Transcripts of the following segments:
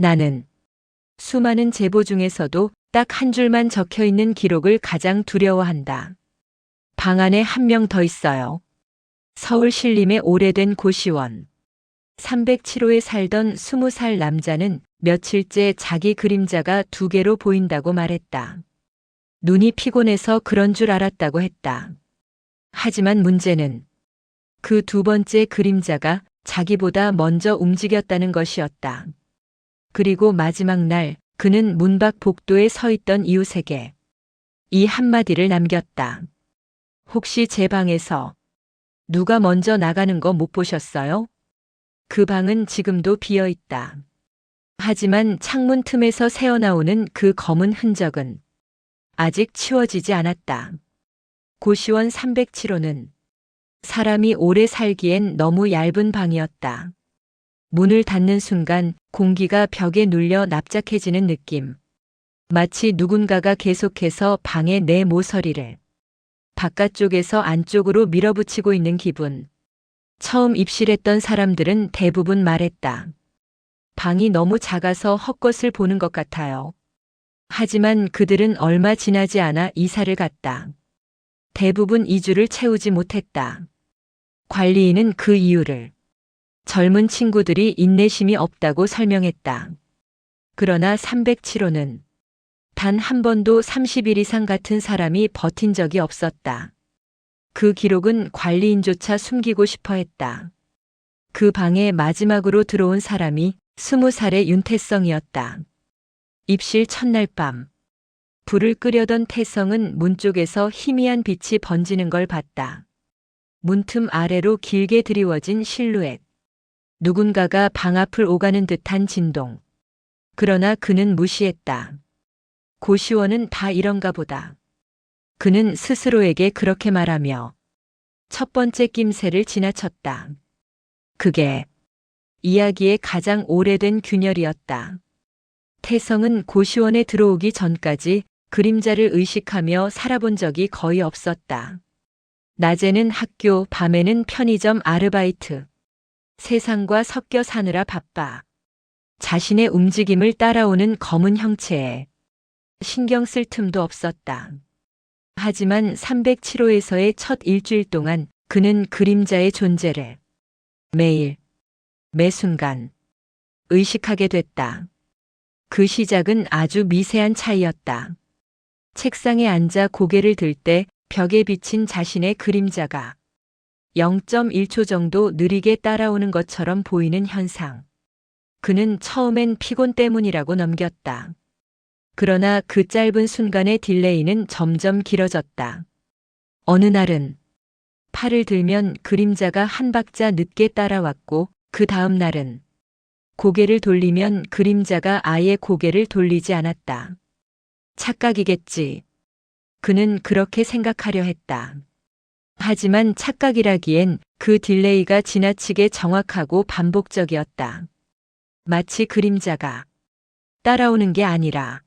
나는 수많은 제보 중에서도 딱 한 줄만 적혀 있는 기록을 가장 두려워한다. 방 안에 한 명 더 있어요. 서울 신림의 오래된 고시원. 307호에 살던 20살 남자는 며칠째 자기 그림자가 2개로 보인다고 말했다. 눈이 피곤해서 그런 줄 알았다고 했다. 하지만 문제는 그 2번째 그림자가 자기보다 먼저 움직였다는 것이었다. 그리고 마지막 날 그는 문 밖 복도에 서 있던 이웃에게 이 한마디를 남겼다. 혹시 제 방에서 누가 먼저 나가는 거 못 보셨어요? 그 방은 지금도 비어 있다. 하지만 창문 틈에서 새어나오는 그 검은 흔적은 아직 치워지지 않았다. 고시원 307호는 사람이 오래 살기엔 너무 얇은 방이었다. 문을 닫는 순간 공기가 벽에 눌려 납작해지는 느낌. 마치 누군가가 계속해서 방의 내 모서리를 바깥쪽에서 안쪽으로 밀어붙이고 있는 기분. 처음 입실했던 사람들은 대부분 말했다. 방이 너무 작아서 헛것을 보는 것 같아요. 하지만 그들은 얼마 지나지 않아 이사를 갔다. 대부분 2주를 채우지 못했다. 관리인은 그 이유를 젊은 친구들이 인내심이 없다고 설명했다. 그러나 307호는 단 한 번도 30일 이상 같은 사람이 버틴 적이 없었다. 그 기록은 관리인조차 숨기고 싶어 했다. 그 방에 마지막으로 들어온 사람이 20살의 윤태성이었다. 입실 첫날 밤. 불을 끄려던 태성은 문 쪽에서 희미한 빛이 번지는 걸 봤다. 문틈 아래로 길게 드리워진 실루엣. 누군가가 방 앞을 오가는 듯한 진동. 그러나 그는 무시했다. 고시원은 다 이런가 보다. 그는 스스로에게 그렇게 말하며 첫 번째 낌새를 지나쳤다. 그게 이야기의 가장 오래된 균열이었다. 태성은 고시원에 들어오기 전까지 그림자를 의식하며 살아본 적이 거의 없었다. 낮에는 학교, 밤에는 편의점 아르바이트. 세상과 섞여 사느라 바빠. 자신의 움직임을 따라오는 검은 형체에 신경 쓸 틈도 없었다. 하지만 307호에서의 첫 일주일 동안 그는 그림자의 존재를 매일, 매 순간 의식하게 됐다. 그 시작은 아주 미세한 차이였다. 책상에 앉아 고개를 들 때 벽에 비친 자신의 그림자가 0.1초 정도 느리게 따라오는 것처럼 보이는 현상. 그는 처음엔 피곤 때문이라고 넘겼다. 그러나 그 짧은 순간의 딜레이는 점점 길어졌다. 어느 날은 팔을 들면 그림자가 한 박자 늦게 따라왔고 그 다음 날은 고개를 돌리면 그림자가 아예 고개를 돌리지 않았다. 착각이겠지. 그는 그렇게 생각하려 했다. 하지만 착각이라기엔 그 딜레이가 지나치게 정확하고 반복적이었다. 마치 그림자가 따라오는 게 아니라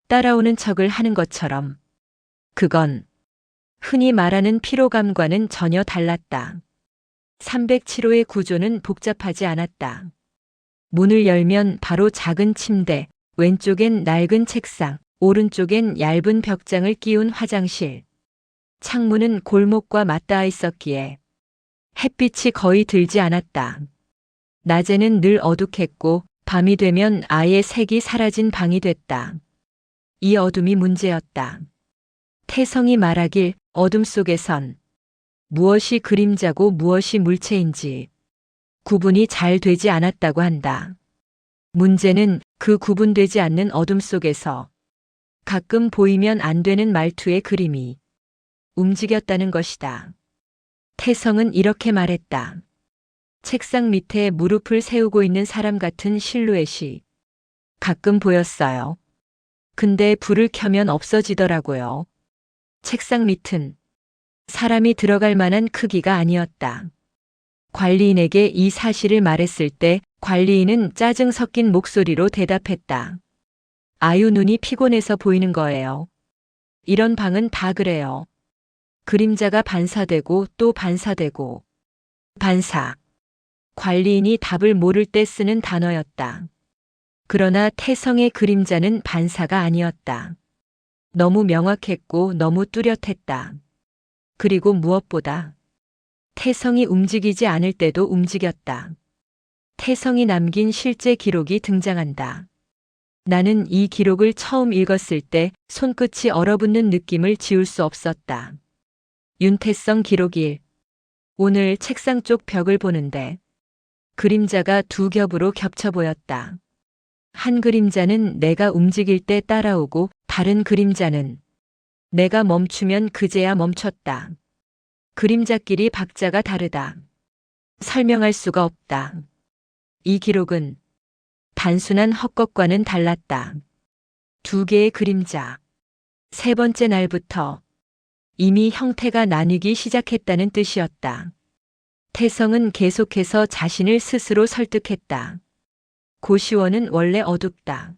따라오는 척을 하는 것처럼. 그건 흔히 말하는 피로감과는 전혀 달랐다. 307호의 구조는 복잡하지 않았다. 문을 열면 바로 작은 침대, 왼쪽엔 낡은 책상, 오른쪽엔 얇은 벽장을 끼운 화장실. 창문은 골목과 맞닿아 있었기에 햇빛이 거의 들지 않았다. 낮에는 늘 어둑했고 밤이 되면 아예 색이 사라진 방이 됐다. 이 어둠이 문제였다. 태성이 말하길 어둠 속에선 무엇이 그림자고 무엇이 물체인지 구분이 잘 되지 않았다고 한다. 문제는 그 구분되지 않는 어둠 속에서 가끔 보이면 안 되는 말투의 그림이 움직였다는 것이다. 태성은 이렇게 말했다. 책상 밑에 무릎을 세우고 있는 사람 같은 실루엣이 가끔 보였어요. 근데 불을 켜면 없어지더라고요. 책상 밑은 사람이 들어갈 만한 크기가 아니었다. 관리인에게 이 사실을 말했을 때 관리인은 짜증 섞인 목소리로 대답했다. 아유, 눈이 피곤해서 보이는 거예요. 이런 방은 다 그래요. 그림자가 반사되고 또 반사되고. 반사. 관리인이 답을 모를 때 쓰는 단어였다. 그러나 태성의 그림자는 반사가 아니었다. 너무 명확했고 너무 뚜렷했다. 그리고 무엇보다 태성이 움직이지 않을 때도 움직였다. 태성이 남긴 실제 기록이 등장한다. 나는 이 기록을 처음 읽었을 때 손끝이 얼어붙는 느낌을 지울 수 없었다. 윤태성 기록 1. 오늘 책상 쪽 벽을 보는데 그림자가 두 겹으로 겹쳐 보였다. 한 그림자는 내가 움직일 때 따라오고 다른 그림자는 내가 멈추면 그제야 멈췄다. 그림자끼리 박자가 다르다. 설명할 수가 없다. 이 기록은 단순한 헛것과는 달랐다. 두 개의 그림자. 세 번째 날부터 이미 형태가 나뉘기 시작했다는 뜻이었다. 태성은 계속해서 자신을 스스로 설득했다. 고시원은 원래 어둡다.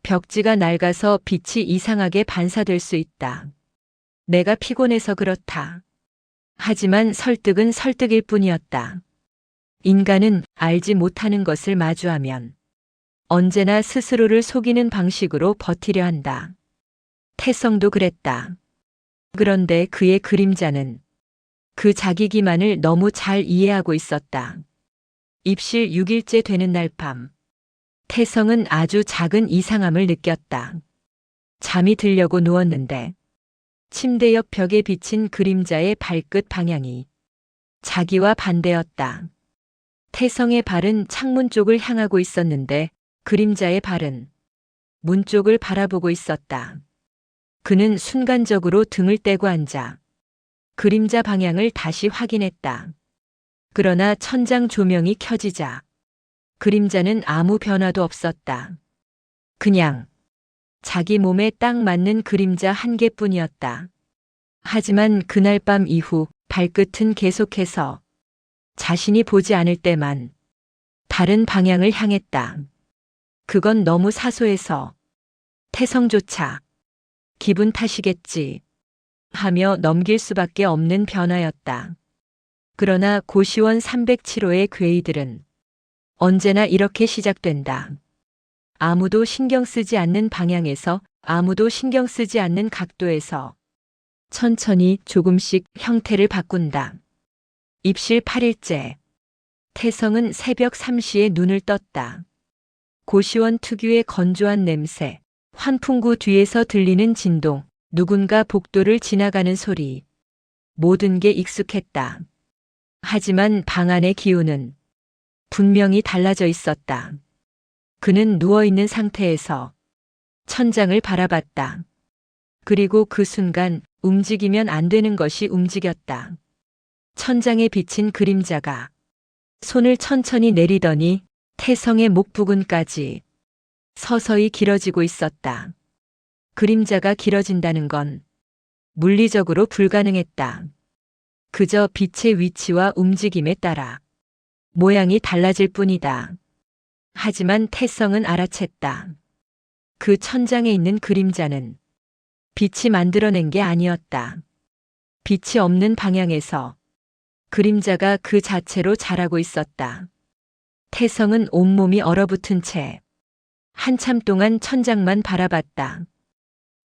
벽지가 낡아서 빛이 이상하게 반사될 수 있다. 내가 피곤해서 그렇다. 하지만 설득은 설득일 뿐이었다. 인간은 알지 못하는 것을 마주하면 언제나 스스로를 속이는 방식으로 버티려 한다. 태성도 그랬다. 그런데 그의 그림자는 그 자기 기만을 너무 잘 이해하고 있었다. 입실 6일째 되는 날 밤, 태성은 아주 작은 이상함을 느꼈다. 잠이 들려고 누웠는데 침대 옆 벽에 비친 그림자의 발끝 방향이 자기와 반대였다. 태성의 발은 창문 쪽을 향하고 있었는데 그림자의 발은 문 쪽을 바라보고 있었다. 그는 순간적으로 등을 떼고 앉아 그림자 방향을 다시 확인했다. 그러나 천장 조명이 켜지자 그림자는 아무 변화도 없었다. 그냥 자기 몸에 딱 맞는 그림자 한 개뿐이었다. 하지만 그날 밤 이후 발끝은 계속해서 자신이 보지 않을 때만 다른 방향을 향했다. 그건 너무 사소해서 태성조차 기분 탓이겠지 하며 넘길 수밖에 없는 변화였다. 그러나 고시원 307호의 괴이들은 언제나 이렇게 시작된다. 아무도 신경 쓰지 않는 방향에서, 아무도 신경 쓰지 않는 각도에서 천천히 조금씩 형태를 바꾼다. 입실 8일째. 태성은 새벽 3시에 눈을 떴다. 고시원 특유의 건조한 냄새, 환풍구 뒤에서 들리는 진동, 누군가 복도를 지나가는 소리. 모든 게 익숙했다. 하지만 방 안의 기운은 분명히 달라져 있었다. 그는 누워있는 상태에서 천장을 바라봤다. 그리고 그 순간 움직이면 안 되는 것이 움직였다. 천장에 비친 그림자가 손을 천천히 내리더니 태성의 목 부근까지 서서히 길어지고 있었다. 그림자가 길어진다는 건 물리적으로 불가능했다. 그저 빛의 위치와 움직임에 따라 모양이 달라질 뿐이다. 하지만 태성은 알아챘다. 그 천장에 있는 그림자는 빛이 만들어낸 게 아니었다. 빛이 없는 방향에서 그림자가 그 자체로 자라고 있었다. 태성은 온몸이 얼어붙은 채 한참 동안 천장만 바라봤다.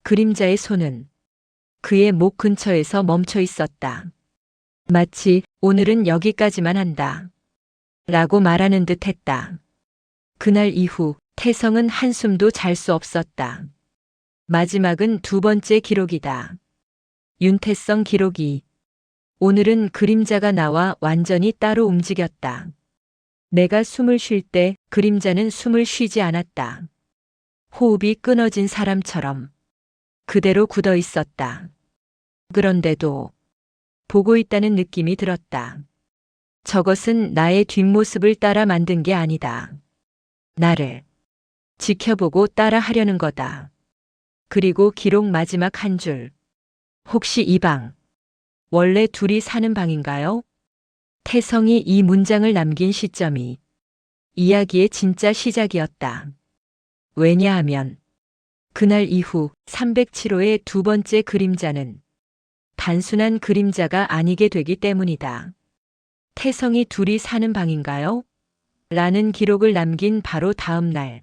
그림자의 손은 그의 목 근처에서 멈춰 있었다. 마치 오늘은 여기까지만 한다. 라고 말하는 듯 했다. 그날 이후 태성은 한숨도 잘 수 없었다. 마지막은 두 번째 기록이다. 윤태성 기록 2. 오늘은 그림자가 나와 완전히 따로 움직였다. 내가 숨을 쉴 때 그림자는 숨을 쉬지 않았다. 호흡이 끊어진 사람처럼 그대로 굳어 있었다. 그런데도 보고 있다는 느낌이 들었다. 저것은 나의 뒷모습을 따라 만든 게 아니다. 나를 지켜보고 따라 하려는 거다. 그리고 기록 마지막 한 줄. 혹시 이 방, 원래 둘이 사는 방인가요? 태성이 이 문장을 남긴 시점이 이야기의 진짜 시작이었다. 왜냐하면 그날 이후 307호의 두 번째 그림자는 단순한 그림자가 아니게 되기 때문이다. 태성이 둘이 사는 방인가요? 라는 기록을 남긴 바로 다음 날,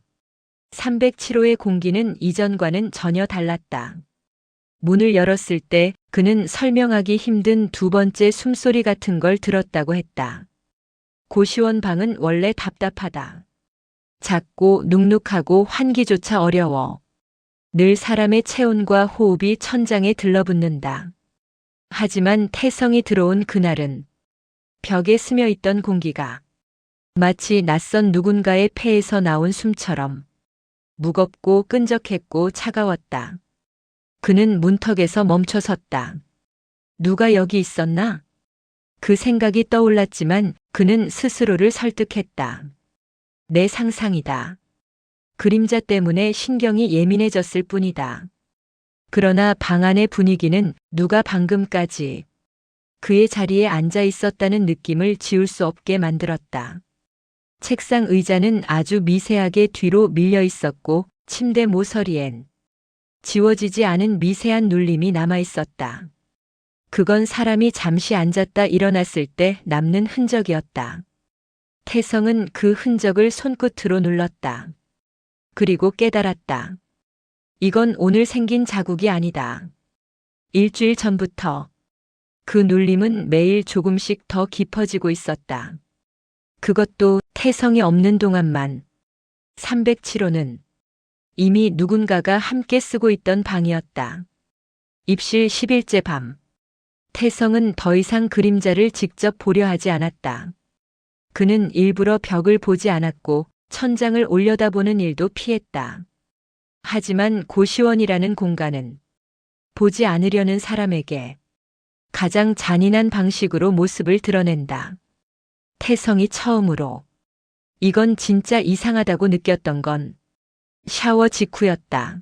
307호의 공기는 이전과는 전혀 달랐다. 문을 열었을 때 그는 설명하기 힘든 두 번째 숨소리 같은 걸 들었다고 했다. 고시원 방은 원래 답답하다. 작고 눅눅하고 환기조차 어려워. 늘 사람의 체온과 호흡이 천장에 들러붙는다. 하지만 태성이 들어온 그날은 벽에 스며 있던 공기가 마치 낯선 누군가의 폐에서 나온 숨처럼 무겁고 끈적했고 차가웠다. 그는 문턱에서 멈춰섰다. 누가 여기 있었나? 그 생각이 떠올랐지만 그는 스스로를 설득했다. 내 상상이다. 그림자 때문에 신경이 예민해졌을 뿐이다. 그러나 방 안의 분위기는 누가 방금까지 그의 자리에 앉아 있었다는 느낌을 지울 수 없게 만들었다. 책상 의자는 아주 미세하게 뒤로 밀려 있었고 침대 모서리엔 지워지지 않은 미세한 눌림이 남아 있었다. 그건 사람이 잠시 앉았다 일어났을 때 남는 흔적이었다. 태성은 그 흔적을 손끝으로 눌렀다. 그리고 깨달았다. 이건 오늘 생긴 자국이 아니다. 일주일 전부터 그 눌림은 매일 조금씩 더 깊어지고 있었다. 그것도 태성이 없는 동안만. 307호는 이미 누군가가 함께 쓰고 있던 방이었다. 입실 10일째 밤. 태성은 더 이상 그림자를 직접 보려 하지 않았다. 그는 일부러 벽을 보지 않았고 천장을 올려다보는 일도 피했다. 하지만 고시원이라는 공간은 보지 않으려는 사람에게 가장 잔인한 방식으로 모습을 드러낸다. 태성이 처음으로 이건 진짜 이상하다고 느꼈던 건 샤워 직후였다.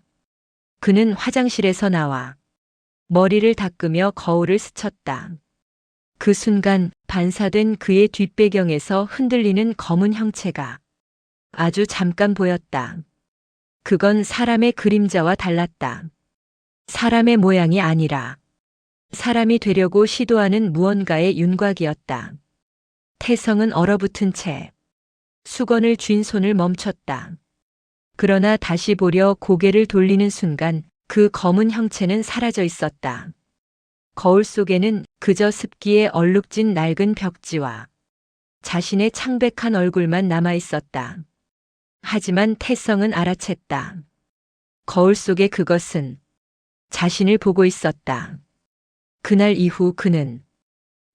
그는 화장실에서 나와 머리를 닦으며 거울을 스쳤다. 그 순간 반사된 그의 뒷배경에서 흔들리는 검은 형체가 아주 잠깐 보였다. 그건 사람의 그림자와 달랐다. 사람의 모양이 아니라 사람이 되려고 시도하는 무언가의 윤곽이었다. 태성은 얼어붙은 채 수건을 쥔 손을 멈췄다. 그러나 다시 보려 고개를 돌리는 순간 그 검은 형체는 사라져 있었다. 거울 속에는 그저 습기에 얼룩진 낡은 벽지와 자신의 창백한 얼굴만 남아 있었다. 하지만 태성은 알아챘다. 거울 속의 그것은 자신을 보고 있었다. 그날 이후 그는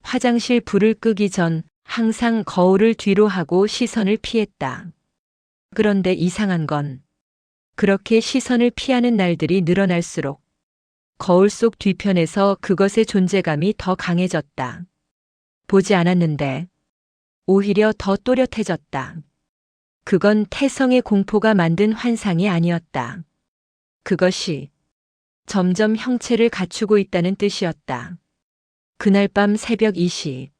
화장실 불을 끄기 전 항상 거울을 뒤로 하고 시선을 피했다. 그런데 이상한 건 그렇게 시선을 피하는 날들이 늘어날수록 거울 속 뒤편에서 그것의 존재감이 더 강해졌다. 보지 않았는데 오히려 더 또렷해졌다. 그건 태성의 공포가 만든 환상이 아니었다. 그것이 점점 형체를 갖추고 있다는 뜻이었다. 그날 밤 새벽 2시,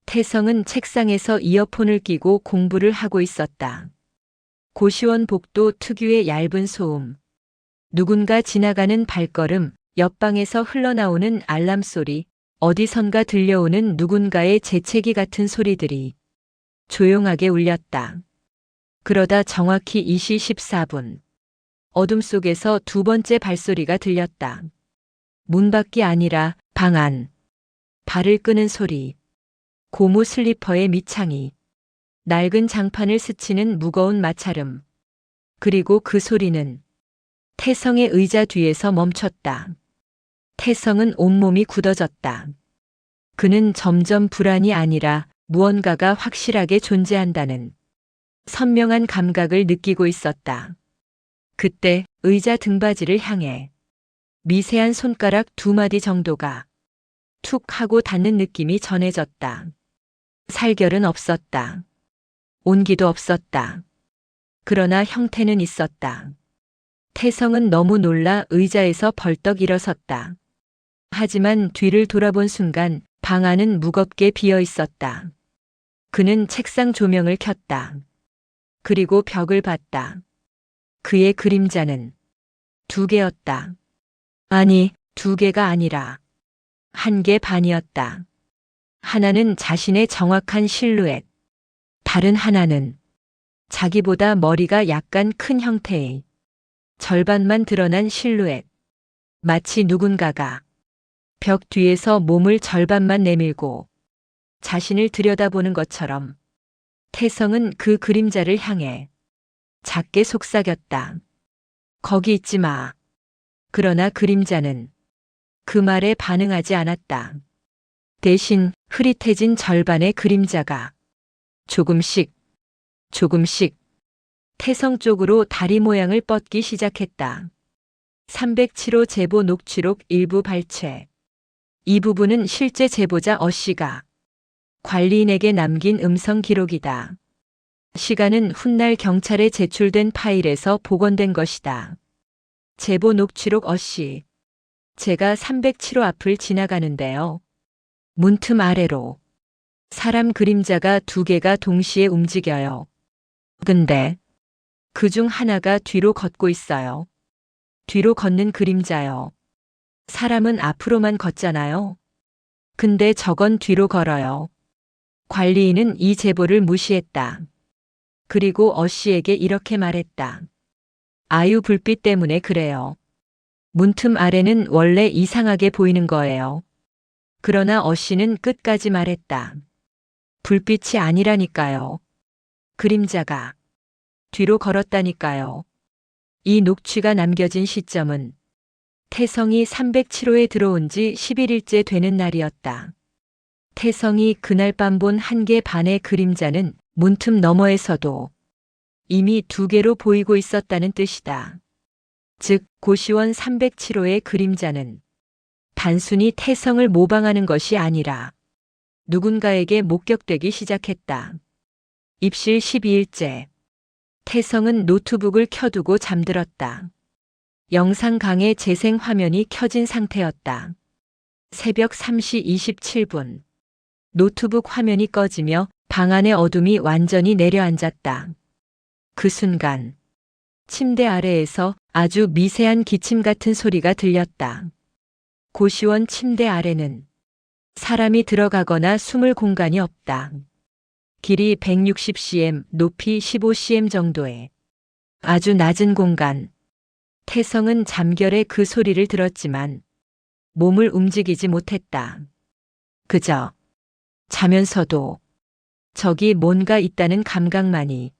태성은 책상에서 이어폰을 끼고 공부를 하고 있었다. 고시원 복도 특유의 얇은 소음, 누군가 지나가는 발걸음, 옆방에서 흘러나오는 알람 소리, 어디선가 들려오는 누군가의 재채기 같은 소리들이 조용하게 울렸다. 그러다 정확히 2시 14분, 어둠 속에서 두 번째 발소리가 들렸다. 문 밖이 아니라 방 안. 발을 끄는 소리. 고무 슬리퍼의 밑창이. 낡은 장판을 스치는 무거운 마찰음. 그리고 그 소리는 태성의 의자 뒤에서 멈췄다. 태성은 온몸이 굳어졌다. 그는 점점 불안이 아니라 무언가가 확실하게 존재한다는 선명한 감각을 느끼고 있었다. 그때 의자 등받이를 향해 미세한 손가락 두 마디 정도가 툭 하고 닿는 느낌이 전해졌다. 살결은 없었다. 온기도 없었다. 그러나 형태는 있었다. 태성은 너무 놀라 의자에서 벌떡 일어섰다. 하지만 뒤를 돌아본 순간 방 안은 무겁게 비어 있었다. 그는 책상 조명을 켰다. 그리고 벽을 봤다. 그의 그림자는 두 개였다. 아니, 두 개가 아니라 한 개 반이었다. 하나는 자신의 정확한 실루엣, 다른 하나는 자기보다 머리가 약간 큰 형태의 절반만 드러난 실루엣. 마치 누군가가 벽 뒤에서 몸을 절반만 내밀고 자신을 들여다보는 것처럼 태성은 그 그림자를 향해 작게 속삭였다. 거기 있지 마. 그러나 그림자는 그 말에 반응하지 않았다. 대신 흐릿해진 절반의 그림자가 조금씩 태성 쪽으로 다리 모양을 뻗기 시작했다. 307호 제보 녹취록 일부 발췌. 이 부분은 실제 제보자 씨가 관리인에게 남긴 음성 기록이다. 시간은 훗날 경찰에 제출된 파일에서 복원된 것이다. 제보 녹취록 씨. 제가 307호 앞을 지나가는데요. 문틈 아래로 사람 그림자가 두 개가 동시에 움직여요. 근데 그중 하나가 뒤로 걷고 있어요. 뒤로 걷는 그림자요. 사람은 앞으로만 걷잖아요. 근데 저건 뒤로 걸어요. 관리인은 이 제보를 무시했다. 그리고 씨에게 이렇게 말했다. 아유, 불빛 때문에 그래요. 문틈 아래는 원래 이상하게 보이는 거예요. 그러나 씨는 끝까지 말했다. 불빛이 아니라니까요. 그림자가 뒤로 걸었다니까요. 이 녹취가 남겨진 시점은 태성이 307호에 들어온 지 11일째 되는 날이었다. 태성이 그날 밤 본 1개 반의 그림자는 문틈 너머에서도 이미 2개로 보이고 있었다는 뜻이다. 즉, 고시원 307호의 그림자는 단순히 태성을 모방하는 것이 아니라 누군가에게 목격되기 시작했다. 입실 12일째. 태성은 노트북을 켜두고 잠들었다. 영상강의 재생 화면이 켜진 상태였다. 새벽 3시 27분. 노트북 화면이 꺼지며 방 안의 어둠이 완전히 내려앉았다. 그 순간 침대 아래에서 아주 미세한 기침 같은 소리가 들렸다. 고시원 침대 아래는 사람이 들어가거나 숨을 공간이 없다. 길이 160cm, 높이 15cm 정도의 아주 낮은 공간. 태성은 잠결에 그 소리를 들었지만 몸을 움직이지 못했다. 그저 자면서도 저기 뭔가 있다는 감각만이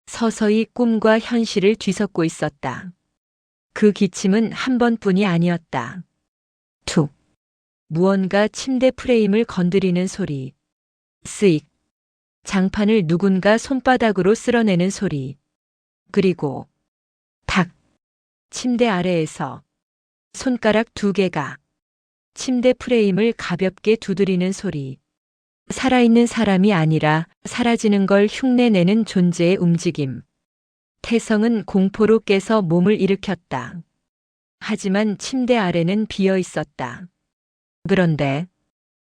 서서히 꿈과 현실을 뒤섞고 있었다. 그 기침은 한 번뿐이 아니었다. 툭. 무언가 침대 프레임을 건드리는 소리. 쓰익. 장판을 누군가 손바닥으로 쓸어내는 소리. 그리고 탁. 침대 아래에서 손가락 2개가 침대 프레임을 가볍게 두드리는 소리. 살아있는 사람이 아니라 사라지는 걸 흉내내는 존재의 움직임. 태성은 공포로 깨서 몸을 일으켰다. 하지만 침대 아래는 비어 있었다. 그런데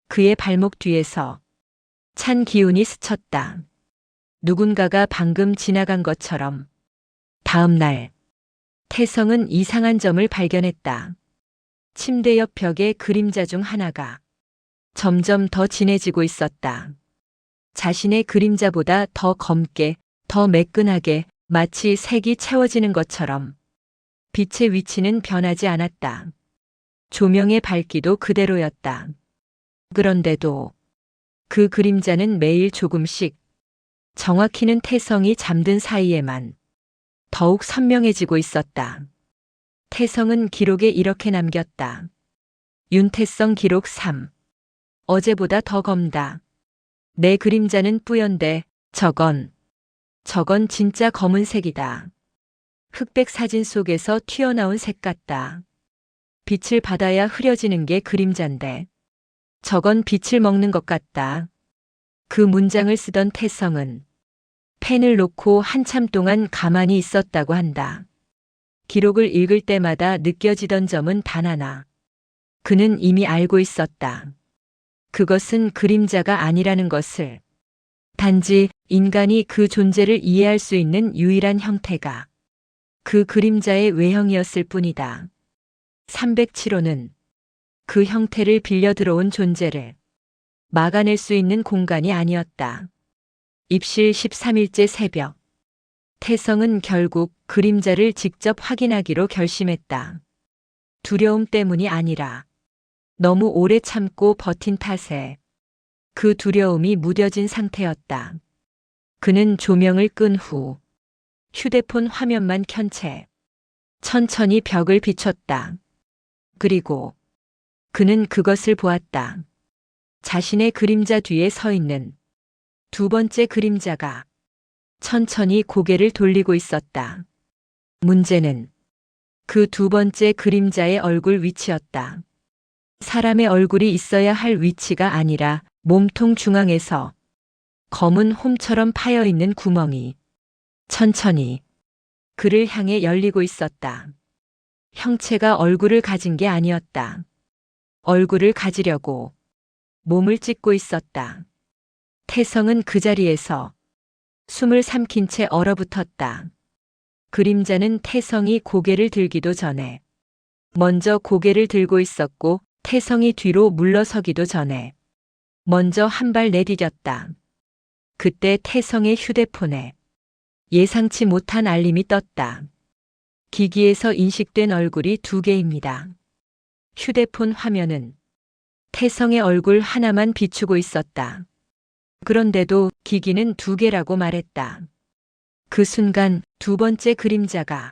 그의 발목 뒤에서 찬 기운이 스쳤다. 누군가가 방금 지나간 것처럼. 다음 날, 태성은 이상한 점을 발견했다. 침대 옆 벽의 그림자 중 하나가 점점 더 진해지고 있었다. 자신의 그림자보다 더 검게, 더 매끈하게, 마치 색이 채워지는 것처럼. 빛의 위치는 변하지 않았다. 조명의 밝기도 그대로였다. 그런데도 그 그림자는 매일 조금씩, 정확히는 태성이 잠든 사이에만 더욱 선명해지고 있었다. 태성은 기록에 이렇게 남겼다. 윤태성 기록 3. 어제보다 더 검다. 내 그림자는 뿌연데 저건 진짜 검은색이다. 흑백 사진 속에서 튀어나온 색 같다. 빛을 받아야 흐려지는 게 그림자인데 저건 빛을 먹는 것 같다. 그 문장을 쓰던 태성은 펜을 놓고 한참 동안 가만히 있었다고 한다. 기록을 읽을 때마다 느껴지던 점은 단 하나. 그는 이미 알고 있었다. 그것은 그림자가 아니라는 것을. 단지 인간이 그 존재를 이해할 수 있는 유일한 형태가 그 그림자의 외형이었을 뿐이다. 307호는 그 형태를 빌려 들어온 존재를 막아낼 수 있는 공간이 아니었다. 입실 13일째 새벽. 태성은 결국 그림자를 직접 확인하기로 결심했다. 두려움 때문이 아니라 너무 오래 참고 버틴 탓에 그 두려움이 무뎌진 상태였다. 그는 조명을 끈 후 휴대폰 화면만 켠 채 천천히 벽을 비췄다. 그리고 그는 그것을 보았다. 자신의 그림자 뒤에 서 있는 두 번째 그림자가 천천히 고개를 돌리고 있었다. 문제는 그 두 번째 그림자의 얼굴 위치였다. 사람의 얼굴이 있어야 할 위치가 아니라 몸통 중앙에서 검은 홈처럼 파여 있는 구멍이 천천히 그를 향해 열리고 있었다. 형체가 얼굴을 가진 게 아니었다. 얼굴을 가지려고 몸을 찢고 있었다. 태성은 그 자리에서 숨을 삼킨 채 얼어붙었다. 그림자는 태성이 고개를 들기도 전에 먼저 고개를 들고 있었고 태성이 뒤로 물러서기도 전에 먼저 한 발 내디뎠다. 그때 태성의 휴대폰에 예상치 못한 알림이 떴다. 기기에서 인식된 얼굴이 두 개입니다. 휴대폰 화면은 태성의 얼굴 하나만 비추고 있었다. 그런데도 기기는 두 개라고 말했다. 그 순간 두 번째 그림자가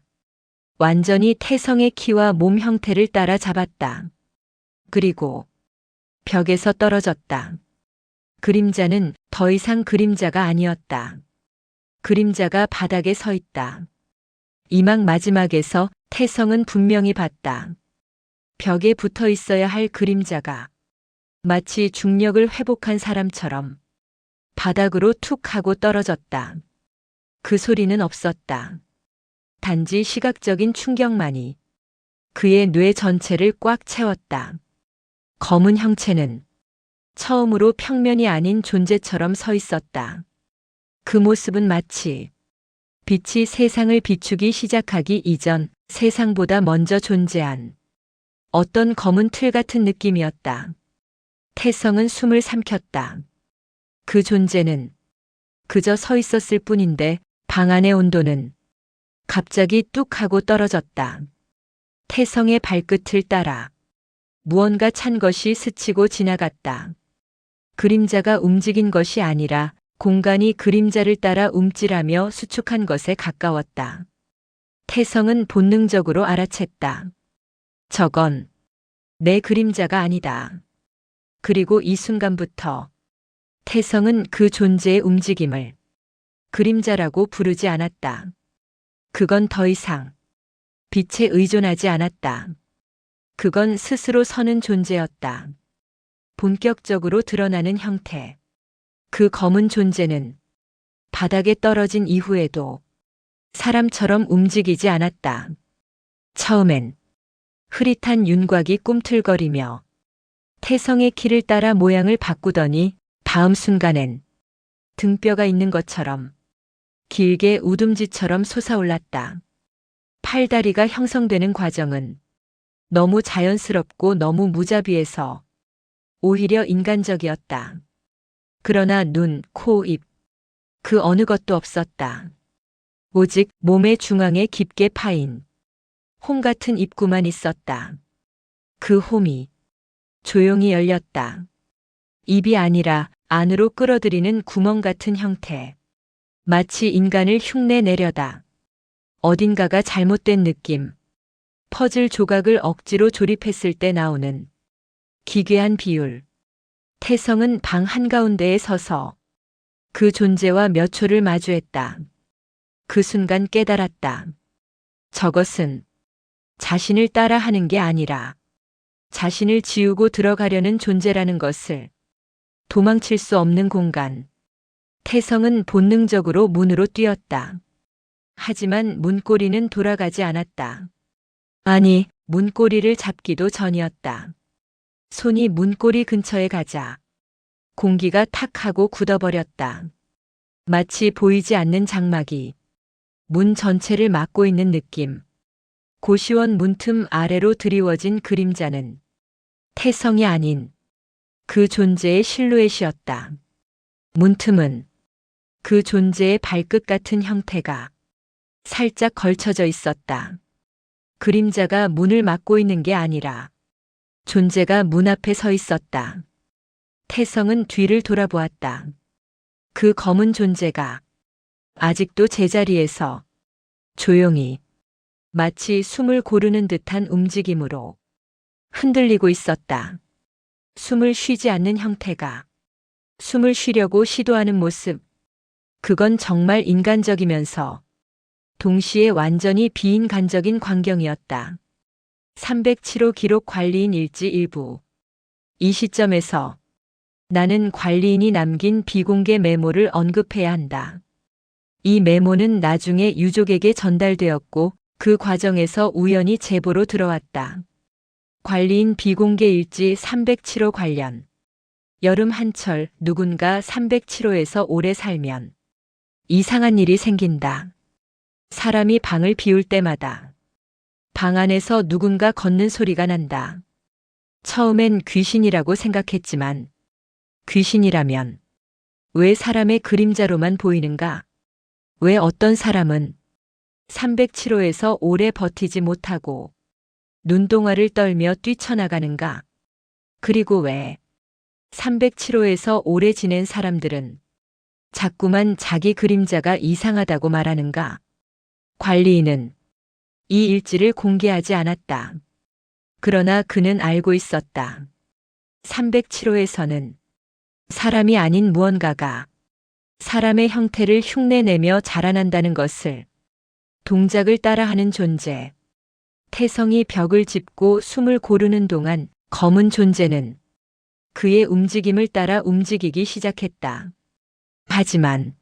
완전히 태성의 키와 몸 형태를 따라 잡았다. 그리고 벽에서 떨어졌다. 그림자는 더 이상 그림자가 아니었다. 그림자가 바닥에 서 있다. 이막 마지막에서 태성은 분명히 봤다. 벽에 붙어 있어야 할 그림자가 마치 중력을 회복한 사람처럼 바닥으로 툭 하고 떨어졌다. 그 소리는 없었다. 단지 시각적인 충격만이 그의 뇌 전체를 꽉 채웠다. 검은 형체는 처음으로 평면이 아닌 존재처럼 서 있었다. 그 모습은 마치 빛이 세상을 비추기 시작하기 이전 세상보다 먼저 존재한 어떤 검은 틀 같은 느낌이었다. 태성은 숨을 삼켰다. 그 존재는 그저 서 있었을 뿐인데 방 안의 온도는 갑자기 뚝 하고 떨어졌다. 태성의 발끝을 따라 무언가 찬 것이 스치고 지나갔다. 그림자가 움직인 것이 아니라 공간이 그림자를 따라 움찔하며 수축한 것에 가까웠다. 태성은 본능적으로 알아챘다. 저건 내 그림자가 아니다. 그리고 이 순간부터 태성은 그 존재의 움직임을 그림자라고 부르지 않았다. 그건 더 이상 빛에 의존하지 않았다. 그건 스스로 서는 존재였다. 본격적으로 드러나는 형태. 그 검은 존재는 바닥에 떨어진 이후에도 사람처럼 움직이지 않았다. 처음엔 흐릿한 윤곽이 꿈틀거리며 태성의 키를 따라 모양을 바꾸더니 다음 순간엔 등뼈가 있는 것처럼 길게 우둠지처럼 솟아올랐다. 팔다리가 형성되는 과정은 너무 자연스럽고 너무 무자비해서 오히려 인간적이었다. 그러나 눈, 코, 입, 그 어느 것도 없었다. 오직 몸의 중앙에 깊게 파인 홈 같은 입구만 있었다. 그 홈이 조용히 열렸다. 입이 아니라 안으로 끌어들이는 구멍 같은 형태. 마치 인간을 흉내 내려다. 어딘가가 잘못된 느낌. 퍼즐 조각을 억지로 조립했을 때 나오는 기괴한 비율. 태성은 방 한가운데에 서서 그 존재와 몇 초를 마주했다. 그 순간 깨달았다. 저것은 자신을 따라하는 게 아니라 자신을 지우고 들어가려는 존재라는 것을. 도망칠 수 없는 공간. 태성은 본능적으로 문으로 뛰었다. 하지만 문고리는 돌아가지 않았다. 아니, 문고리를 잡기도 전이었다. 손이 문고리 근처에 가자 공기가 탁 하고 굳어버렸다. 마치 보이지 않는 장막이 문 전체를 막고 있는 느낌. 고시원 문틈 아래로 드리워진 그림자는 태성이 아닌 그 존재의 실루엣이었다. 문틈은 그 존재의 발끝 같은 형태가 살짝 걸쳐져 있었다. 그림자가 문을 막고 있는 게 아니라 존재가 문 앞에 서 있었다. 태성은 뒤를 돌아보았다. 그 검은 존재가 아직도 제자리에서 조용히 마치 숨을 고르는 듯한 움직임으로 흔들리고 있었다. 숨을 쉬지 않는 형태가 숨을 쉬려고 시도하는 모습. 그건 정말 인간적이면서 동시에 완전히 비인간적인 광경이었다. 307호 기록 관리인 일지 일부. 이 시점에서 나는 관리인이 남긴 비공개 메모를 언급해야 한다. 이 메모는 나중에 유족에게 전달되었고 그 과정에서 우연히 제보로 들어왔다. 관리인 비공개 일지 307호 관련. 여름 한철 누군가 307호에서 오래 살면 이상한 일이 생긴다. 사람이 방을 비울 때마다 방 안에서 누군가 걷는 소리가 난다. 처음엔 귀신이라고 생각했지만 귀신이라면 왜 사람의 그림자로만 보이는가? 왜 어떤 사람은 307호에서 오래 버티지 못하고 눈동화를 떨며 뛰쳐나가는가? 그리고 왜 307호에서 오래 지낸 사람들은 자꾸만 자기 그림자가 이상하다고 말하는가? 관리인은 이 일지를 공개하지 않았다. 그러나 그는 알고 있었다. 307호에서는 사람이 아닌 무언가가 사람의 형태를 흉내내며 자라난다는 것을, 동작을 따라하는 존재. 태성이 벽을 짚고 숨을 고르는 동안 검은 존재는 그의 움직임을 따라 움직이기 시작했다. 하지만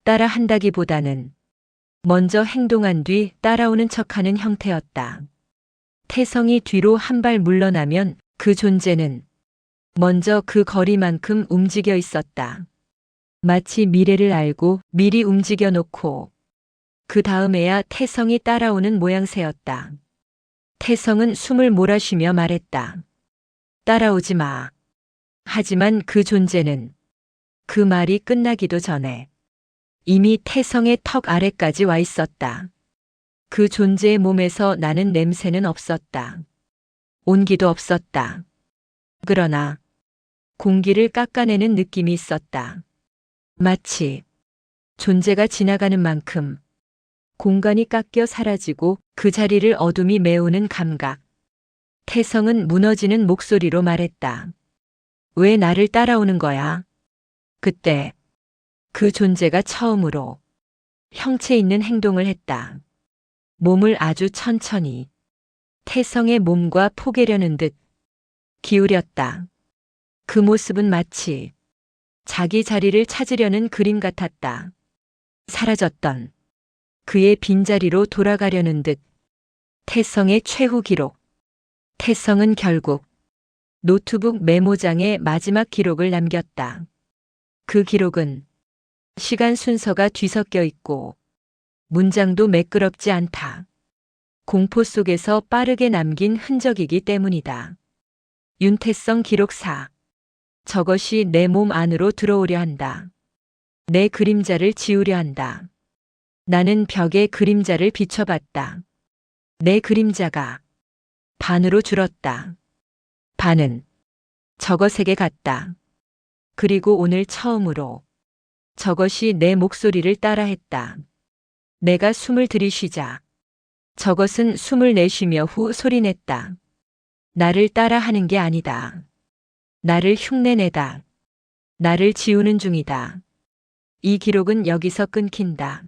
따라 한다기보다는 먼저 행동한 뒤 따라오는 척하는 형태였다. 태성이 뒤로 한 발 물러나면 그 존재는 먼저 그 거리만큼 움직여 있었다. 마치 미래를 알고 미리 움직여 놓고 그 다음에야 태성이 따라오는 모양새였다. 태성은 숨을 몰아쉬며 말했다. 따라오지 마. 하지만 그 존재는 그 말이 끝나기도 전에 이미 태성의 턱 아래까지 와 있었다. 그 존재의 몸에서 나는 냄새는 없었다. 온기도 없었다. 그러나 공기를 깎아내는 느낌이 있었다. 마치 존재가 지나가는 만큼 공간이 깎여 사라지고 그 자리를 어둠이 메우는 감각. 태성은 무너지는 목소리로 말했다. 왜 나를 따라오는 거야? 그때 그 존재가 처음으로 형체 있는 행동을 했다. 몸을 아주 천천히 태성의 몸과 포개려는 듯 기울였다. 그 모습은 마치 자기 자리를 찾으려는 그림 같았다. 사라졌던 그의 빈자리로 돌아가려는 듯. 태성의 최후 기록. 태성은 결국 노트북 메모장에 마지막 기록을 남겼다. 그 기록은 시간 순서가 뒤섞여 있고 문장도 매끄럽지 않다. 공포 속에서 빠르게 남긴 흔적이기 때문이다. 윤태성 기록사. 저것이 내 몸 안으로 들어오려 한다. 내 그림자를 지우려 한다. 나는 벽에 그림자를 비춰봤다. 내 그림자가 반으로 줄었다. 반은 저것에게 갔다. 그리고 오늘 처음으로 저것이 내 목소리를 따라했다. 내가 숨을 들이쉬자 저것은 숨을 내쉬며 후 소리냈다. 나를 따라하는 게 아니다. 나를 흉내내다. 나를 지우는 중이다. 이 기록은 여기서 끊긴다.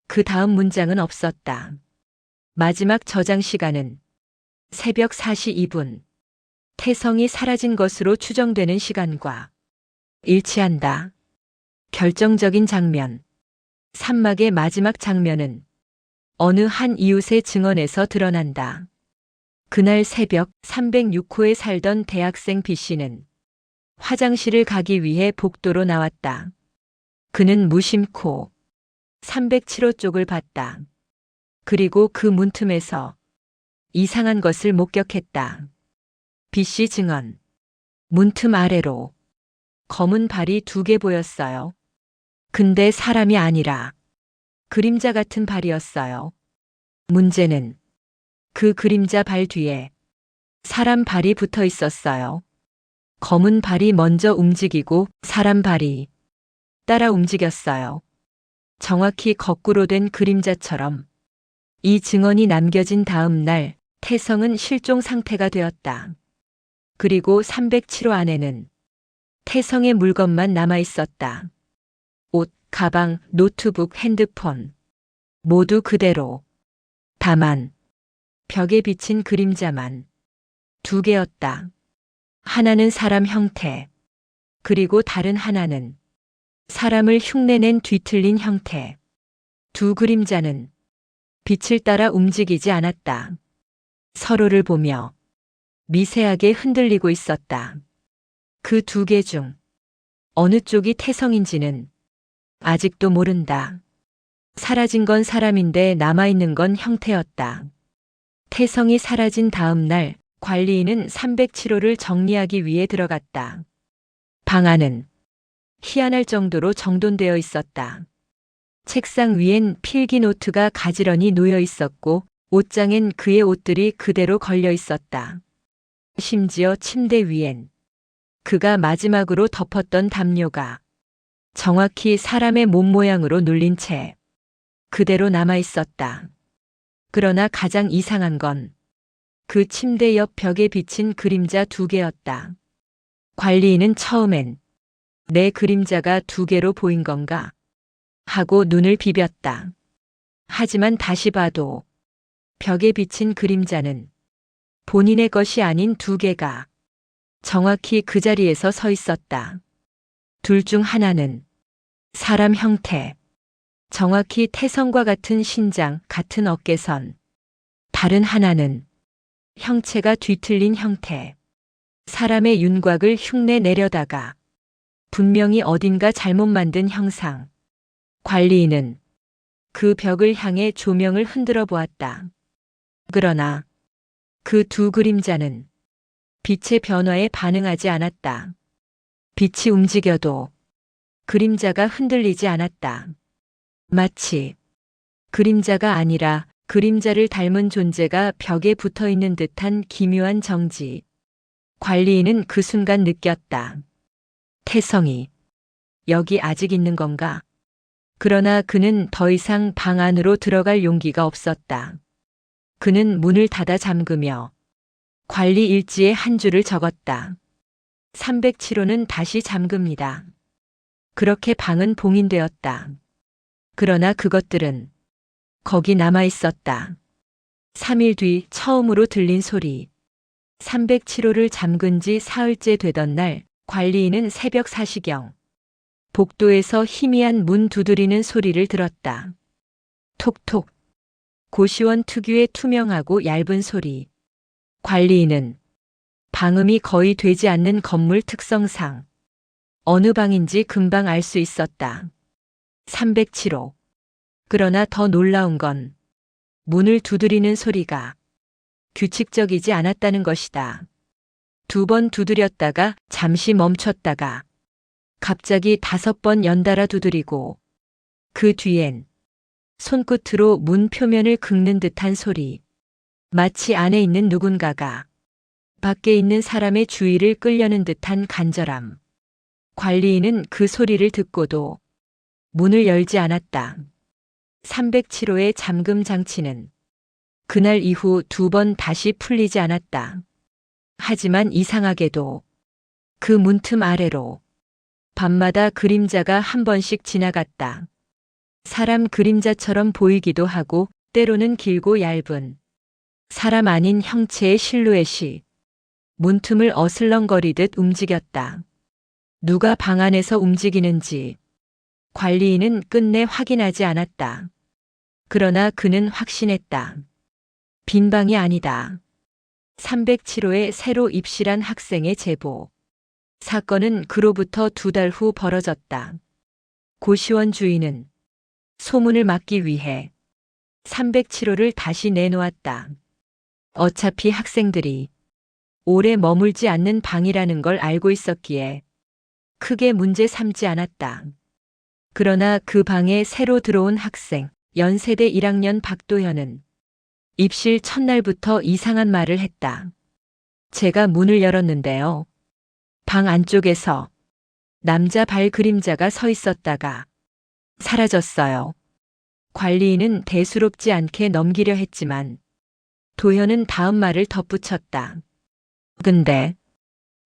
그 다음 문장은 없었다. 마지막 저장 시간은 새벽 4시 2분. 태성이 사라진 것으로 추정되는 시간과 일치한다. 결정적인 장면. 산막의 마지막 장면은 어느 한 이웃의 증언에서 드러난다. 그날 새벽 306호에 살던 대학생 B씨는 화장실을 가기 위해 복도로 나왔다. 그는 무심코 307호 쪽을 봤다. 그리고 그 문틈에서 이상한 것을 목격했다. B씨 증언. 문틈 아래로 검은 발이 2개 보였어요. 근데 사람이 아니라 그림자 같은 발이었어요. 문제는 그 그림자 발 뒤에 사람 발이 붙어 있었어요. 검은 발이 먼저 움직이고 사람 발이 따라 움직였어요. 정확히 거꾸로 된 그림자처럼. 이 증언이 남겨진 다음 날 태성은 실종 상태가 되었다. 그리고 307호 안에는 태성의 물건만 남아 있었다. 옷, 가방, 노트북, 핸드폰. 모두 그대로. 다만 벽에 비친 그림자만 2개였다. 하나는 사람 형태, 그리고 다른 하나는 사람을 흉내낸 뒤틀린 형태. 두 그림자는 빛을 따라 움직이지 않았다. 서로를 보며 미세하게 흔들리고 있었다. 그 2개 중 어느 쪽이 태성인지는 아직도 모른다. 사라진 건 사람인데 남아있는 건 형태였다. 태성이 사라진 다음 날 관리인은 307호를 정리하기 위해 들어갔다. 방 안은 희한할 정도로 정돈되어 있었다. 책상 위엔 필기 노트가 가지런히 놓여 있었고 옷장엔 그의 옷들이 그대로 걸려 있었다. 심지어 침대 위엔 그가 마지막으로 덮었던 담요가 정확히 사람의 몸 모양으로 눌린 채 그대로 남아 있었다. 그러나 가장 이상한 건 그 침대 옆 벽에 비친 그림자 2개였다. 관리인은 처음엔 내 그림자가 2개로 보인 건가 하고 눈을 비볐다. 하지만 다시 봐도 벽에 비친 그림자는 본인의 것이 아닌 2개가 정확히 그 자리에서 서 있었다. 둘 중 하나는 사람 형태, 정확히 태성과 같은 신장, 같은 어깨선. 다른 하나는 형체가 뒤틀린 형태. 사람의 윤곽을 흉내 내려다가 분명히 어딘가 잘못 만든 형상. 관리인은 그 벽을 향해 조명을 흔들어 보았다. 그러나 그 2 그림자는 빛의 변화에 반응하지 않았다. 빛이 움직여도 그림자가 흔들리지 않았다. 마치 그림자가 아니라 그림자를 닮은 존재가 벽에 붙어 있는 듯한 기묘한 정지. 관리인은 그 순간 느꼈다. 태성이 여기 아직 있는 건가? 그러나 그는 더 이상 방 안으로 들어갈 용기가 없었다. 그는 문을 닫아 잠그며 관리 일지에 한 줄을 적었다. 307호는 다시 잠깁니다. 그렇게 방은 봉인되었다. 그러나 그것들은 거기 남아 있었다. 3일 뒤 처음으로 들린 소리. 307호를 잠근 지 사흘째 되던 날 관리인은 새벽 4시경 복도에서 희미한 문 두드리는 소리를 들었다. 톡톡. 고시원 특유의 투명하고 얇은 소리. 관리인은 방음이 거의 되지 않는 건물 특성상 어느 방인지 금방 알 수 있었다. 307호. 그러나 더 놀라운 건 문을 두드리는 소리가 규칙적이지 않았다는 것이다. 2번 두드렸다가 잠시 멈췄다가 갑자기 5번 연달아 두드리고 그 뒤엔 손끝으로 문 표면을 긁는 듯한 소리. 마치 안에 있는 누군가가 밖에 있는 사람의 주의를 끌려는 듯한 간절함. 관리인은 그 소리를 듣고도 문을 열지 않았다. 307호의 잠금 장치는 그날 이후 2번 다시 풀리지 않았다. 하지만 이상하게도 그 문틈 아래로 밤마다 그림자가 한 번씩 지나갔다. 사람 그림자처럼 보이기도 하고 때로는 길고 얇은 사람 아닌 형체의 실루엣이 문틈을 어슬렁거리듯 움직였다. 누가 방 안에서 움직이는지 관리인은 끝내 확인하지 않았다. 그러나 그는 확신했다. 빈 방이 아니다. 307호에 새로 입실한 학생의 제보. 사건은 그로부터 2달 후 벌어졌다. 고시원 주인은 소문을 막기 위해 307호를 다시 내놓았다. 어차피 학생들이 오래 머물지 않는 방이라는 걸 알고 있었기에 크게 문제 삼지 않았다. 그러나 그 방에 새로 들어온 학생, 연세대 1학년 박도현은 입실 첫날부터 이상한 말을 했다. 제가 문을 열었는데요. 방 안쪽에서 남자 발 그림자가 서 있었다가 사라졌어요. 관리인은 대수롭지 않게 넘기려 했지만 도현은 다음 말을 덧붙였다. 근데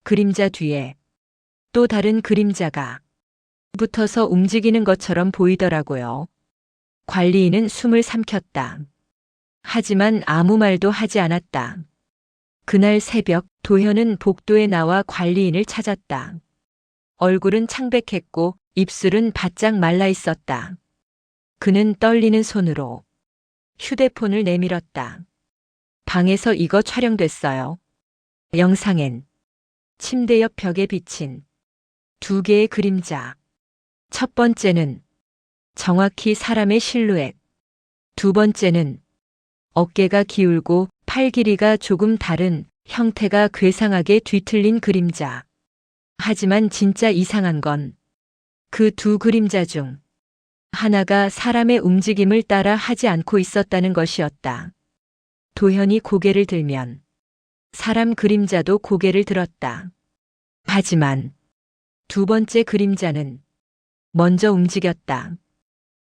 그림자 뒤에 또 다른 그림자가 붙어서 움직이는 것처럼 보이더라고요. 관리인은 숨을 삼켰다. 하지만 아무 말도 하지 않았다. 그날 새벽 도현은 복도에 나와 관리인을 찾았다. 얼굴은 창백했고 입술은 바짝 말라 있었다. 그는 떨리는 손으로 휴대폰을 내밀었다. 방에서 이거 촬영됐어요. 영상엔 침대 옆 벽에 비친 두 개의 그림자. 첫 번째는 정확히 사람의 실루엣. 두 번째는 어깨가 기울고 팔 길이가 조금 다른 형태가 괴상하게 뒤틀린 그림자. 하지만 진짜 이상한 건 그 두 그림자 중 하나가 사람의 움직임을 따라 하지 않고 있었다는 것이었다. 도현이 고개를 들면 사람 그림자도 고개를 들었다. 하지만 두 번째 그림자는 먼저 움직였다.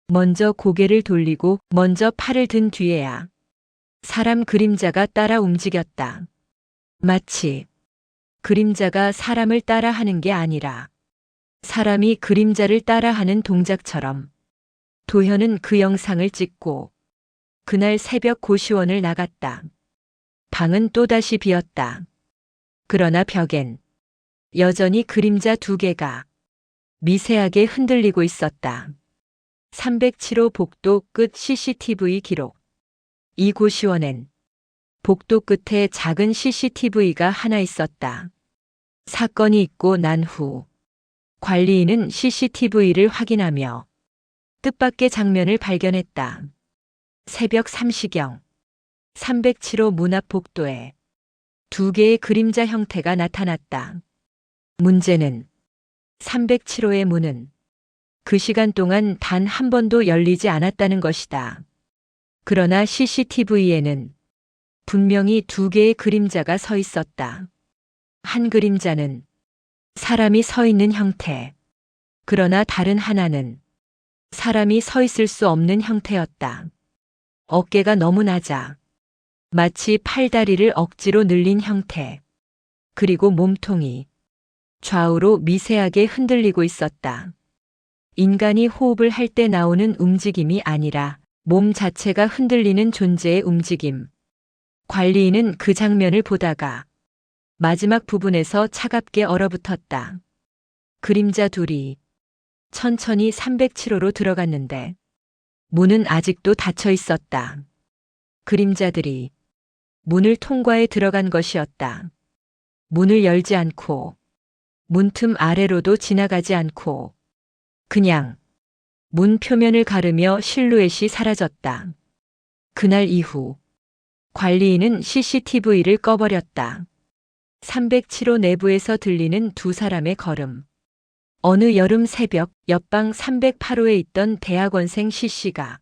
먼저 고개를 돌리고 먼저 팔을 든 뒤에야 사람 그림자가 따라 움직였다. 마치 그림자가 사람을 따라 하는 게 아니라 사람이 그림자를 따라 하는 동작처럼. 도현은 그 영상을 찍고 그날 새벽 고시원을 나갔다. 방은 또다시 비었다. 그러나 벽엔 여전히 그림자 두 개가 미세하게 흔들리고 있었다. 307호 복도 끝 CCTV 기록. 이 고시원엔 복도 끝에 작은 CCTV가 하나 있었다. 사건이 있고 난 후 관리인은 CCTV를 확인하며 뜻밖의 장면을 발견했다. 새벽 3시경 307호 문 앞 복도에 두 개의 그림자 형태가 나타났다. 문제는 307호의 문은 그 시간 동안 단 한 번도 열리지 않았다는 것이다. 그러나 CCTV에는 분명히 두 개의 그림자가 서 있었다. 한 그림자는 사람이 서 있는 형태. 그러나 다른 하나는 사람이 서 있을 수 없는 형태였다. 어깨가 너무 낮아 마치 팔다리를 억지로 늘린 형태. 그리고 몸통이 좌우로 미세하게 흔들리고 있었다. 인간이 호흡을 할 때 나오는 움직임이 아니라 몸 자체가 흔들리는 존재의 움직임. 관리인은 그 장면을 보다가 마지막 부분에서 차갑게 얼어붙었다. 그림자 둘이 천천히 307호로 들어갔는데 문은 아직도 닫혀 있었다. 그림자들이 문을 통과해 들어간 것이었다. 문을 열지 않고 문틈 아래로도 지나가지 않고 그냥 문 표면을 가르며 실루엣이 사라졌다. 그날 이후 관리인은 CCTV를 꺼버렸다. 307호 내부에서 들리는 두 사람의 걸음. 어느 여름 새벽 옆방 308호에 있던 대학원생 C씨가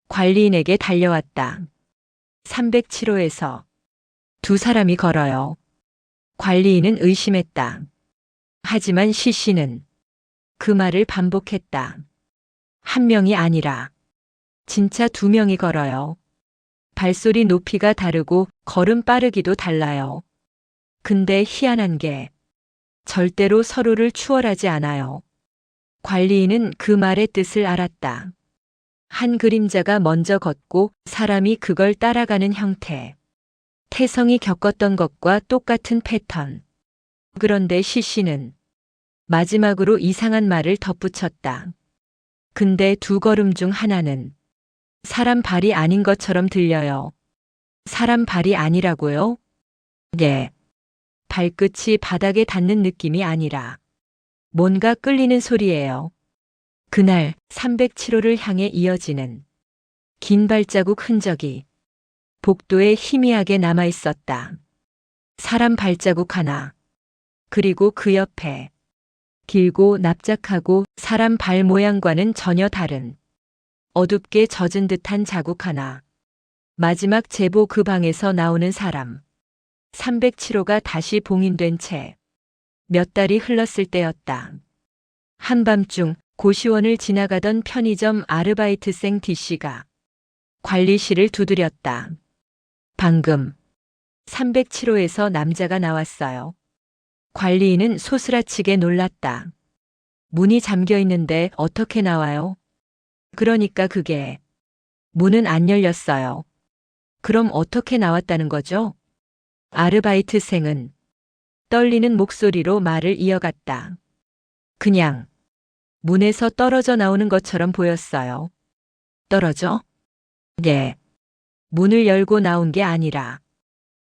관리인에게 달려왔다. 307호에서 두 사람이 걸어요. 관리인은 의심했다. 하지만 C씨는 그 말을 반복했다. 한 명이 아니라 진짜 두 명이 걸어요. 발소리 높이가 다르고 걸음 빠르기도 달라요. 근데 희한한 게 절대로 서로를 추월하지 않아요. 관리인은 그 말의 뜻을 알았다. 한 그림자가 먼저 걷고 사람이 그걸 따라가는 형태. 태성이 겪었던 것과 똑같은 패턴. 그런데 C씨는 마지막으로 이상한 말을 덧붙였다. 근데 두 걸음 중 하나는 사람 발이 아닌 것처럼 들려요. 사람 발이 아니라고요? 예. 발끝이 바닥에 닿는 느낌이 아니라 뭔가 끌리는 소리예요. 그날 307호를 향해 이어지는 긴 발자국 흔적이 복도에 희미하게 남아 있었다. 사람 발자국 하나. 그리고 그 옆에 길고 납작하고 사람 발 모양과는 전혀 다른 어둡게 젖은 듯한 자국 하나. 마지막 제보 그 방에서 나오는 사람. 307호가 다시 봉인된 채 몇 달이 흘렀을 때였다. 한밤중 고시원을 지나가던 편의점 아르바이트생 D씨가 관리실을 두드렸다. 방금 307호에서 남자가 나왔어요. 관리인은 소스라치게 놀랐다. 문이 잠겨 있는데 어떻게 나와요? 그러니까 그게 문은 안 열렸어요. 그럼 어떻게 나왔다는 거죠? 아르바이트생은 떨리는 목소리로 말을 이어갔다. 그냥 문에서 떨어져 나오는 것처럼 보였어요. 떨어져? 네. 문을 열고 나온 게 아니라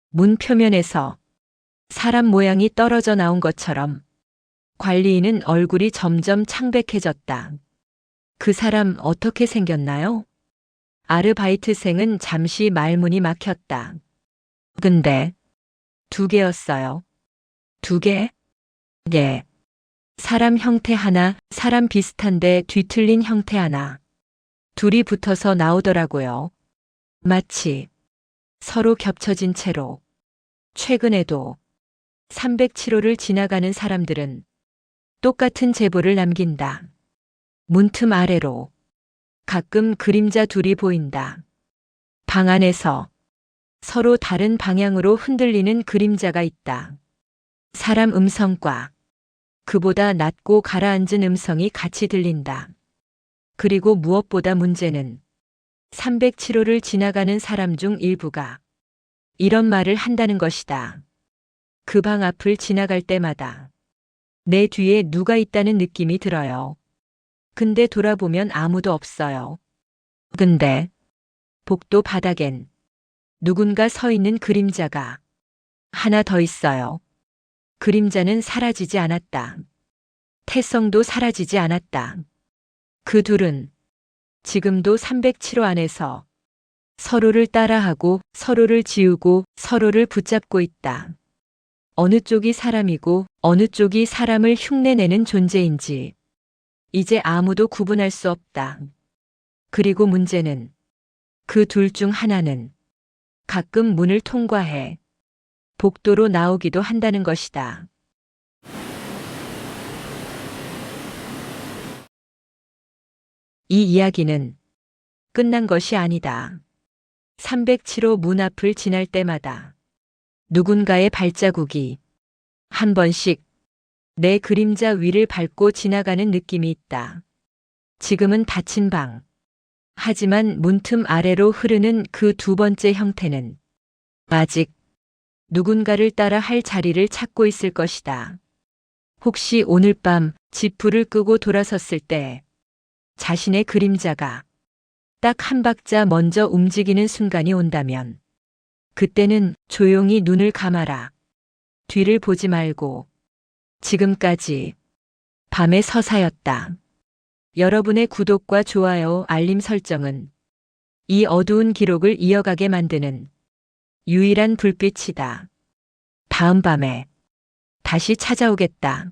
문 표면에서 사람 모양이 떨어져 나온 것처럼. 관리인은 얼굴이 점점 창백해졌다. 그 사람 어떻게 생겼나요? 아르바이트생은 잠시 말문이 막혔다. 근데 2개였어요. 2개? 네. 사람 형태 하나, 사람 비슷한데 뒤틀린 형태 하나. 둘이 붙어서 나오더라고요. 마치 서로 겹쳐진 채로. 최근에도 307호를 지나가는 사람들은 똑같은 제보를 남긴다. 문틈 아래로 가끔 그림자 둘이 보인다. 방 안에서 서로 다른 방향으로 흔들리는 그림자가 있다. 사람 음성과 그보다 낮고 가라앉은 음성이 같이 들린다. 그리고 무엇보다 문제는 307호를 지나가는 사람 중 일부가 이런 말을 한다는 것이다. 그 방 앞을 지나갈 때마다 내 뒤에 누가 있다는 느낌이 들어요. 근데 돌아보면 아무도 없어요. 근데 복도 바닥엔 누군가 서 있는 그림자가 하나 더 있어요. 그림자는 사라지지 않았다. 태성도 사라지지 않았다. 그 둘은 지금도 307호 안에서 서로를 따라하고 서로를 지우고 서로를 붙잡고 있다. 어느 쪽이 사람이고 어느 쪽이 사람을 흉내내는 존재인지 이제 아무도 구분할 수 없다. 그리고 문제는 그 둘 중 하나는 가끔 문을 통과해 복도로 나오기도 한다는 것이다. 이 이야기는 끝난 것이 아니다. 307호 문 앞을 지날 때마다 누군가의 발자국이 한 번씩 내 그림자 위를 밟고 지나가는 느낌이 있다. 지금은 닫힌 방. 하지만 문틈 아래로 흐르는 그 2번째 형태는 아직 누군가를 따라 할 자리를 찾고 있을 것이다. 혹시 오늘 밤 지불을 끄고 돌아섰을 때 자신의 그림자가 딱 한 박자 먼저 움직이는 순간이 온다면 그때는 조용히 눈을 감아라. 뒤를 보지 말고. 지금까지 밤의 서사였다. 여러분의 구독과 좋아요, 알림 설정은 이 어두운 기록을 이어가게 만드는 유일한 불빛이다. 다음 밤에 다시 찾아오겠다.